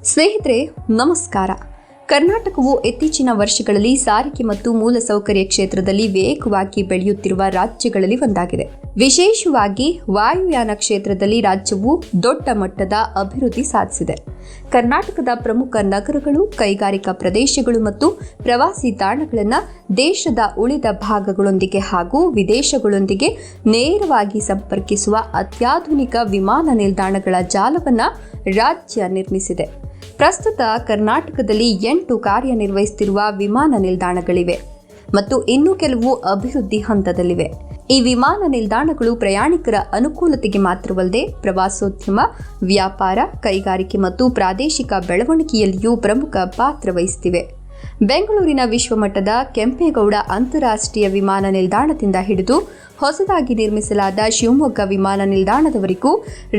ಸ್ನೇಹಿತರೆ ನಮಸ್ಕಾರ. ಕರ್ನಾಟಕವು ಇತ್ತೀಚಿನ ವರ್ಷಗಳಲ್ಲಿ ಸಾರಿಗೆ ಮತ್ತು ಮೂಲಸೌಕರ್ಯ ಕ್ಷೇತ್ರದಲ್ಲಿ ವೇಗವಾಗಿ ಬೆಳೆಯುತ್ತಿರುವ ರಾಜ್ಯಗಳಲ್ಲಿ ಒಂದಾಗಿದೆ. ವಿಶೇಷವಾಗಿ ವಾಯುಯಾನ ಕ್ಷೇತ್ರದಲ್ಲಿ ರಾಜ್ಯವು ದೊಡ್ಡ ಮಟ್ಟದ ಅಭಿವೃದ್ಧಿ ಸಾಧಿಸಿದೆ. ಕರ್ನಾಟಕದ ಪ್ರಮುಖ ನಗರಗಳು, ಕೈಗಾರಿಕಾ ಪ್ರದೇಶಗಳು ಮತ್ತು ಪ್ರವಾಸಿ ತಾಣಗಳನ್ನು ದೇಶದ ಉಳಿದ ಭಾಗಗಳೊಂದಿಗೆ ಹಾಗೂ ವಿದೇಶಗಳೊಂದಿಗೆ ನೇರವಾಗಿ ಸಂಪರ್ಕಿಸುವ ಅತ್ಯಾಧುನಿಕ ವಿಮಾನ ನಿಲ್ದಾಣಗಳ ಜಾಲವನ್ನು ರಾಜ್ಯ ನಿರ್ಮಿಸಿದೆ. ಪ್ರಸ್ತುತ ಕರ್ನಾಟಕದಲ್ಲಿ 8 ಕಾರ್ಯನಿರ್ವಹಿಸುತ್ತಿರುವ ವಿಮಾನ ನಿಲ್ದಾಣಗಳಿವೆ ಮತ್ತು ಇನ್ನೂ ಕೆಲವು ಅಭಿವೃದ್ಧಿ ಹಂತದಲ್ಲಿವೆ. ಈ ವಿಮಾನ ನಿಲ್ದಾಣಗಳು ಪ್ರಯಾಣಿಕರ ಅನುಕೂಲತೆಗೆ ಮಾತ್ರವಲ್ಲದೆ ಪ್ರವಾಸೋದ್ಯಮ, ವ್ಯಾಪಾರ, ಕೈಗಾರಿಕೆ ಮತ್ತು ಪ್ರಾದೇಶಿಕ ಬೆಳವಣಿಗೆಯಲ್ಲಿಯೂ ಪ್ರಮುಖ ಪಾತ್ರ ವಹಿಸುತ್ತಿವೆ. ಬೆಂಗಳೂರಿನ ವಿಶ್ವಮಟ್ಟದ ಕೆಂಪೇಗೌಡ ಅಂತಾರಾಷ್ಟ್ರೀಯ ವಿಮಾನ ನಿಲ್ದಾಣದಿಂದ ಹಿಡಿದು ಹೊಸದಾಗಿ ನಿರ್ಮಿಸಲಾದ ಶಿವಮೊಗ್ಗ ವಿಮಾನ ನಿಲ್ದಾಣದವರೆಗೂ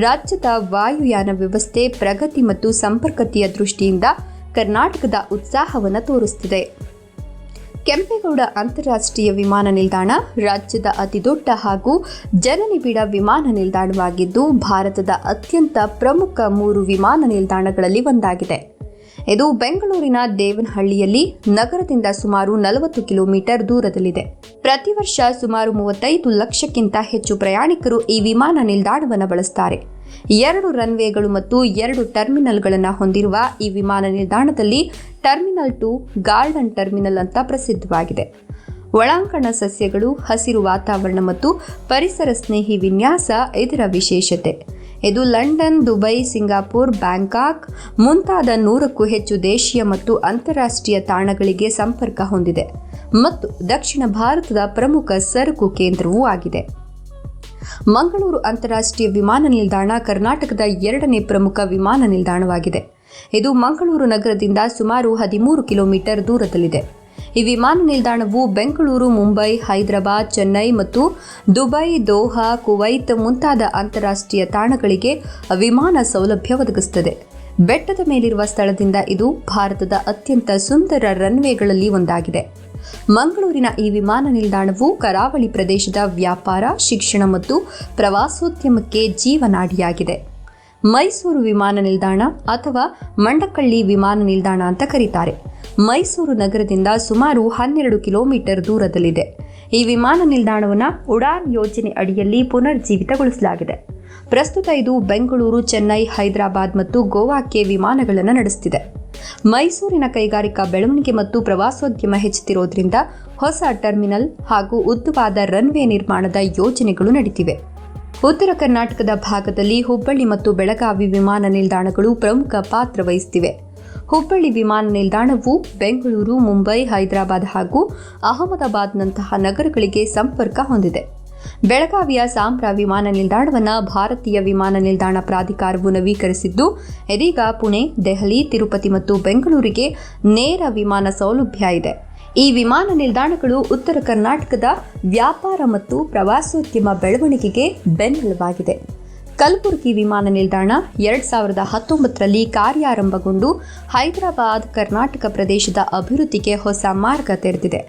ರಾಜ್ಯದ ವಾಯುಯಾನ ವ್ಯವಸ್ಥೆ ಪ್ರಗತಿ ಮತ್ತು ಸಂಪರ್ಕತೆಯ ದೃಷ್ಟಿಯಿಂದ ಕರ್ನಾಟಕದ ಉತ್ಸಾಹವನ್ನು ತೋರಿಸುತ್ತಿದೆ. ಕೆಂಪೇಗೌಡ ಅಂತಾರಾಷ್ಟ್ರೀಯ ವಿಮಾನ ನಿಲ್ದಾಣ ರಾಜ್ಯದ ಅತಿದೊಡ್ಡ ಹಾಗೂ ಜನನಿಬಿಡ ವಿಮಾನ ನಿಲ್ದಾಣವಾಗಿದ್ದು ಭಾರತದ ಅತ್ಯಂತ ಪ್ರಮುಖ 3 ವಿಮಾನ ನಿಲ್ದಾಣಗಳಲ್ಲಿ ಒಂದಾಗಿದೆ. ಇದು ಬೆಂಗಳೂರಿನ ದೇವನಹಳ್ಳಿಯಲ್ಲಿ ನಗರದಿಂದ ಸುಮಾರು 40 ಕಿಲೋಮೀಟರ್ ದೂರದಲ್ಲಿದೆ. ಪ್ರತಿ ವರ್ಷ ಸುಮಾರು 35 ಲಕ್ಷಕ್ಕಿಂತ ಹೆಚ್ಚು ಪ್ರಯಾಣಿಕರು ಈ ವಿಮಾನ ನಿಲ್ದಾಣವನ್ನು ಬಳಸುತ್ತಾರೆ. 2 ರನ್ವೇಗಳು ಮತ್ತು 2 ಟರ್ಮಿನಲ್ಗಳನ್ನು ಹೊಂದಿರುವ ಈ ವಿಮಾನ ನಿಲ್ದಾಣದಲ್ಲಿ ಟರ್ಮಿನಲ್ 2 ಗಾರ್ಡನ್ ಟರ್ಮಿನಲ್ ಅಂತ ಪ್ರಸಿದ್ಧವಾಗಿದೆ. ಒಳಾಂಗಣ ಸಸ್ಯಗಳು, ಹಸಿರು ವಾತಾವರಣ ಮತ್ತು ಪರಿಸರ ಸ್ನೇಹಿ ವಿನ್ಯಾಸ ಇದರ ವಿಶೇಷತೆ. ಇದು ಲಂಡನ್, ದುಬೈ, ಸಿಂಗಾಪುರ್, ಬ್ಯಾಂಕಾಕ್ ಮುಂತಾದ 100ಕ್ಕೂ ಹೆಚ್ಚು ದೇಶೀಯ ಮತ್ತು ಅಂತಾರಾಷ್ಟ್ರೀಯ ತಾಣಗಳಿಗೆ ಸಂಪರ್ಕ ಹೊಂದಿದೆ ಮತ್ತು ದಕ್ಷಿಣ ಭಾರತದ ಪ್ರಮುಖ ಸರಕು ಕೇಂದ್ರವೂ ಆಗಿದೆ. ಮಂಗಳೂರು ಅಂತಾರಾಷ್ಟ್ರೀಯ ವಿಮಾನ ನಿಲ್ದಾಣ ಕರ್ನಾಟಕದ 2ನೇ ಪ್ರಮುಖ ವಿಮಾನ ನಿಲ್ದಾಣವಾಗಿದೆ. ಇದು ಮಂಗಳೂರು ನಗರದಿಂದ ಸುಮಾರು 13 ಕಿಲೋಮೀಟರ್ ದೂರದಲ್ಲಿದೆ. ಈ ವಿಮಾನ ನಿಲ್ದಾಣವು ಬೆಂಗಳೂರು, ಮುಂಬೈ, ಹೈದರಾಬಾದ್, ಚೆನ್ನೈ ಮತ್ತು ದುಬೈ, ದೋಹಾ, ಕುವೈತ್ ಮುಂತಾದ ಅಂತಾರಾಷ್ಟ್ರೀಯ ತಾಣಗಳಿಗೆ ವಿಮಾನ ಸೌಲಭ್ಯ ಒದಗಿಸುತ್ತದೆ. ಬೆಟ್ಟದ ಮೇಲಿರುವ ಸ್ಥಳದಿಂದ ಇದು ಭಾರತದ ಅತ್ಯಂತ ಸುಂದರ ರನ್ವೇಗಳಲ್ಲಿ ಒಂದಾಗಿದೆ. ಮಂಗಳೂರಿನ ಈ ವಿಮಾನ ನಿಲ್ದಾಣವು ಕರಾವಳಿ ಪ್ರದೇಶದ ವ್ಯಾಪಾರ, ಶಿಕ್ಷಣ ಮತ್ತು ಪ್ರವಾಸೋದ್ಯಮಕ್ಕೆ ಜೀವನಾಡಿಯಾಗಿದೆ. ಮೈಸೂರು ವಿಮಾನ ನಿಲ್ದಾಣ ಅಥವಾ ಮಂಡಕಳ್ಳಿ ವಿಮಾನ ನಿಲ್ದಾಣ ಅಂತ ಕರೀತಾರೆ. ಮೈಸೂರು ನಗರದಿಂದ ಸುಮಾರು 12 ಕಿಲೋಮೀಟರ್ ದೂರದಲ್ಲಿದೆ. ಈ ವಿಮಾನ ನಿಲ್ದಾಣವನ್ನು ಉಡಾನ್ ಯೋಜನೆ ಅಡಿಯಲ್ಲಿ ಪುನರ್ಜೀವಿತಗೊಳಿಸಲಾಗಿದೆ. ಪ್ರಸ್ತುತ ಇದು ಬೆಂಗಳೂರು, ಚೆನ್ನೈ, ಹೈದರಾಬಾದ್ ಮತ್ತು ಗೋವಾಕ್ಕೆ ವಿಮಾನಗಳನ್ನು ನಡೆಸುತ್ತಿದೆ. ಮೈಸೂರಿನ ಕೈಗಾರಿಕಾ ಬೆಳವಣಿಗೆ ಮತ್ತು ಪ್ರವಾಸೋದ್ಯಮ ಹೆಚ್ಚುತ್ತಿರುವುದರಿಂದ ಹೊಸ ಟರ್ಮಿನಲ್ ಹಾಗೂ ಉದ್ದವಾದ ರನ್ವೇ ನಿರ್ಮಾಣದ ಯೋಜನೆಗಳು ನಡೆದಿವೆ. ಉತ್ತರ ಕರ್ನಾಟಕದ ಭಾಗದಲ್ಲಿ ಹುಬ್ಬಳ್ಳಿ ಮತ್ತು ಬೆಳಗಾವಿ ವಿಮಾನ ನಿಲ್ದಾಣಗಳು ಪ್ರಮುಖ ಪಾತ್ರ ವಹಿಸುತ್ತಿವೆ. ಹುಬ್ಬಳ್ಳಿ ವಿಮಾನ ನಿಲ್ದಾಣವು ಬೆಂಗಳೂರು, ಮುಂಬೈ, ಹೈದರಾಬಾದ್ ಹಾಗೂ ಅಹಮದಾಬಾದ್ನಂತಹ ನಗರಗಳಿಗೆ ಸಂಪರ್ಕ ಹೊಂದಿದೆ. ಬೆಳಗಾವಿಯ ಸಾಂಬ್ರಾ ವಿಮಾನ ನಿಲ್ದಾಣವನ್ನು ಭಾರತೀಯ ವಿಮಾನ ನಿಲ್ದಾಣ ಪ್ರಾಧಿಕಾರವು ನವೀಕರಿಸಿದ್ದು, ಇದೀಗ ಪುಣೆ, ದೆಹಲಿ, ತಿರುಪತಿ ಮತ್ತು ಬೆಂಗಳೂರಿಗೆ ನೇರ ವಿಮಾನ ಸೌಲಭ್ಯ ಇದೆ. ಈ ವಿಮಾನ ನಿಲ್ದಾಣಗಳು ಉತ್ತರ ಕರ್ನಾಟಕದ ವ್ಯಾಪಾರ ಮತ್ತು ಪ್ರವಾಸೋದ್ಯಮ ಬೆಳವಣಿಗೆಗೆ ಬೆನ್ನೆಲುಬಾಗಿದೆ. ಕಲಬುರಗಿ ವಿಮಾನ ನಿಲ್ದಾಣ 2019ರಲ್ಲಿ ಕಾರ್ಯಾರಂಭಗೊಂಡು ಹೈದರಾಬಾದ್, ಕರ್ನಾಟಕ ಪ್ರದೇಶದ ಅಭಿವೃದ್ಧಿಗೆ ಹೊಸ ಮಾರ್ಗ ತೆರೆದಿದೆ.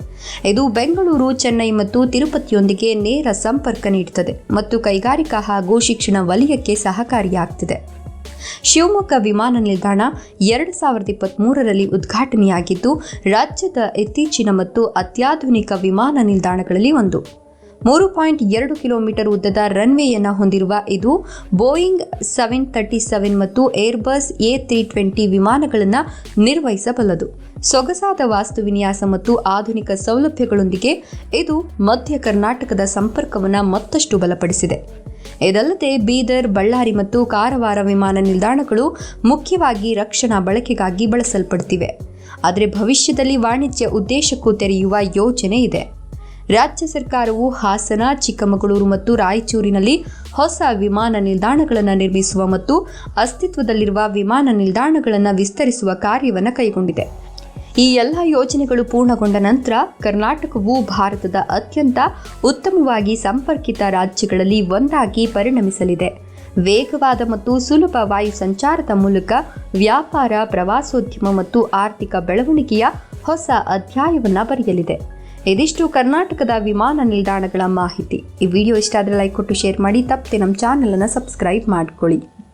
ಇದು ಬೆಂಗಳೂರು, ಚೆನ್ನೈ ಮತ್ತು ತಿರುಪತಿಯೊಂದಿಗೆ ನೇರ ಸಂಪರ್ಕ ನೀಡುತ್ತದೆ ಮತ್ತು ಕೈಗಾರಿಕಾ ಹಾಗೂ ಶಿಕ್ಷಣ ವಲಯಕ್ಕೆ ಸಹಕಾರಿಯಾಗುತ್ತಿದೆ. ಶಿವಮೊಗ್ಗ ವಿಮಾನ ನಿಲ್ದಾಣ 2023ರಲ್ಲಿ ಉದ್ಘಾಟನೆಯಾಗಿದ್ದು ರಾಜ್ಯದ ಇತ್ತೀಚಿನ ಮತ್ತು ಅತ್ಯಾಧುನಿಕ ವಿಮಾನ ನಿಲ್ದಾಣಗಳಲ್ಲಿ ಒಂದು. 3.2 ಕಿಲೋಮೀಟರ್ ಉದ್ದದ ರನ್ವೇಯನ್ನು ಹೊಂದಿರುವ ಇದು ಬೋಯಿಂಗ್ 737 ಮತ್ತು ಏರ್ಬಸ್ A320 ವಿಮಾನಗಳನ್ನು ನಿರ್ವಹಿಸಬಲ್ಲದು. ಸೊಗಸಾದ ವಾಸ್ತು ವಿನ್ಯಾಸ ಮತ್ತು ಆಧುನಿಕ ಸೌಲಭ್ಯಗಳೊಂದಿಗೆ ಇದು ಮಧ್ಯ ಕರ್ನಾಟಕದ ಸಂಪರ್ಕವನ್ನು ಮತ್ತಷ್ಟು ಬಲಪಡಿಸಿದೆ. ಇದಲ್ಲದೆ ಬೀದರ್, ಬಳ್ಳಾರಿ ಮತ್ತು ಕಾರವಾರ ವಿಮಾನ ನಿಲ್ದಾಣಗಳು ಮುಖ್ಯವಾಗಿ ರಕ್ಷಣಾ ಬಳಕೆಗಾಗಿ ಬಳಸಲ್ಪಡುತ್ತಿವೆ. ಆದರೆ ಭವಿಷ್ಯದಲ್ಲಿ ವಾಣಿಜ್ಯ ಉದ್ದೇಶಕ್ಕೂ ತೆರೆಯುವ ಯೋಜನೆ ಇದೆ. ರಾಜ್ಯ ಸರ್ಕಾರವು ಹಾಸನ, ಚಿಕ್ಕಮಗಳೂರು ಮತ್ತು ರಾಯಚೂರಿನಲ್ಲಿ ಹೊಸ ವಿಮಾನ ನಿಲ್ದಾಣಗಳನ್ನು ನಿರ್ಮಿಸುವ ಮತ್ತು ಅಸ್ತಿತ್ವದಲ್ಲಿರುವ ವಿಮಾನ ನಿಲ್ದಾಣಗಳನ್ನು ವಿಸ್ತರಿಸುವ ಕಾರ್ಯವನ್ನು ಕೈಗೊಂಡಿದೆ. ಈ ಎಲ್ಲ ಯೋಜನೆಗಳು ಪೂರ್ಣಗೊಂಡ ನಂತರ ಕರ್ನಾಟಕವು ಭಾರತದ ಅತ್ಯಂತ ಉತ್ತಮವಾಗಿ ಸಂಪರ್ಕಿತ ರಾಜ್ಯಗಳಲ್ಲಿ ಒಂದಾಗಿ ಪರಿಣಮಿಸಲಿದೆ. ವೇಗವಾದ ಮತ್ತು ಸುಲಭ ವಾಯು ಸಂಚಾರದ ಮೂಲಕ ವ್ಯಾಪಾರ, ಪ್ರವಾಸೋದ್ಯಮ ಮತ್ತು ಆರ್ಥಿಕ ಬೆಳವಣಿಗೆಯ ಹೊಸ ಅಧ್ಯಾಯವನ್ನು ಬರೆಯಲಿದೆ. ಇದಿಷ್ಟು ಕರ್ನಾಟಕದ ವಿಮಾನ ನಿಲ್ದಾಣಗಳ ಮಾಹಿತಿ. ಈ ವಿಡಿಯೋ ಇಷ್ಟ ಆದರೆ ಲೈಕ್ ಕೊಟ್ಟು ಶೇರ್ ಮಾಡಿ, ತಪ್ಪದೆ ನಮ್ಮ ಚಾನಲ್ ಅನ್ನು ಸಬ್ಸ್ಕ್ರೈಬ್ ಮಾಡ್ಕೊಳ್ಳಿ.